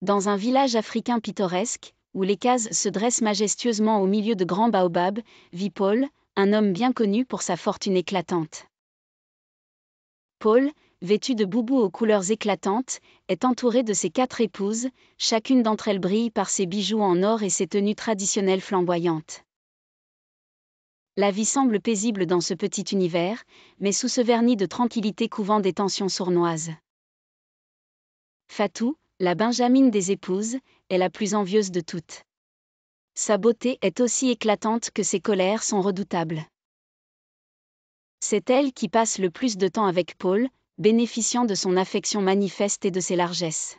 Dans un village africain pittoresque, où les cases se dressent majestueusement au milieu de grands baobabs, vit Paul, un homme bien connu pour sa fortune éclatante. Paul, vêtu de boubous aux couleurs éclatantes, est entouré de ses 4 épouses, chacune d'entre elles brille par ses bijoux en or et ses tenues traditionnelles flamboyantes. La vie semble paisible dans ce petit univers, mais sous ce vernis de tranquillité couvant des tensions sournoises. Fatou, la benjamine des épouses, est la plus envieuse de toutes. Sa beauté est aussi éclatante que ses colères sont redoutables. C'est elle qui passe le plus de temps avec Paul, bénéficiant de son affection manifeste et de ses largesses.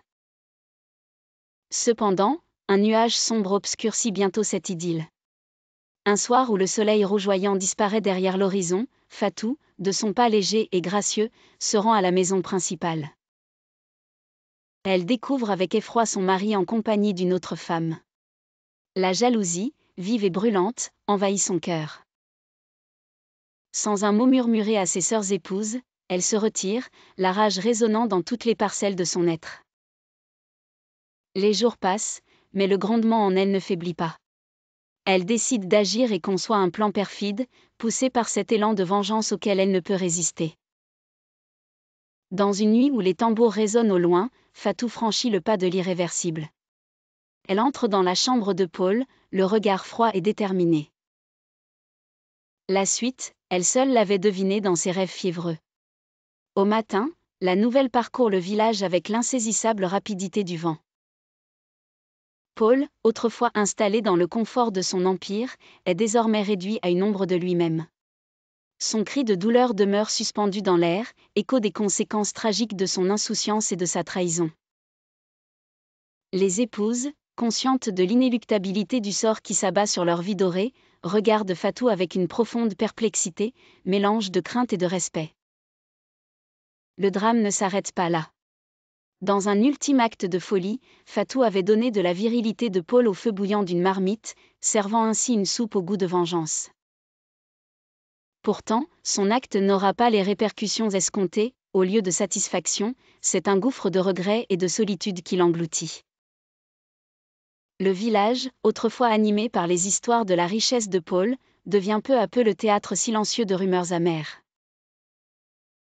Cependant, un nuage sombre obscurcit bientôt cette idylle. Un soir où le soleil rougeoyant disparaît derrière l'horizon, Fatou, de son pas léger et gracieux, se rend à la maison principale. Elle découvre avec effroi son mari en compagnie d'une autre femme. La jalousie, vive et brûlante, envahit son cœur. Sans un mot murmuré à ses sœurs épouses, elle se retire, la rage résonnant dans toutes les parcelles de son être. Les jours passent, mais le grondement en elle ne faiblit pas. Elle décide d'agir et conçoit un plan perfide, poussée par cet élan de vengeance auquel elle ne peut résister. Dans une nuit où les tambours résonnent au loin, Fatou franchit le pas de l'irréversible. Elle entre dans la chambre de Paul, le regard froid et déterminé. La suite, elle seule l'avait deviné dans ses rêves fiévreux. Au matin, la nouvelle parcourt le village avec l'insaisissable rapidité du vent. Paul, autrefois installé dans le confort de son empire, est désormais réduit à une ombre de lui-même. Son cri de douleur demeure suspendu dans l'air, écho des conséquences tragiques de son insouciance et de sa trahison. Les épouses, conscientes de l'inéluctabilité du sort qui s'abat sur leur vie dorée, regardent Fatou avec une profonde perplexité, mélange de crainte et de respect. Le drame ne s'arrête pas là. Dans un ultime acte de folie, Fatou avait donné de la virilité de Paul au feu bouillant d'une marmite, servant ainsi une soupe au goût de vengeance. Pourtant, son acte n'aura pas les répercussions escomptées, au lieu de satisfaction, c'est un gouffre de regret et de solitude qui l'engloutit. Le village, autrefois animé par les histoires de la richesse de Paul, devient peu à peu le théâtre silencieux de rumeurs amères.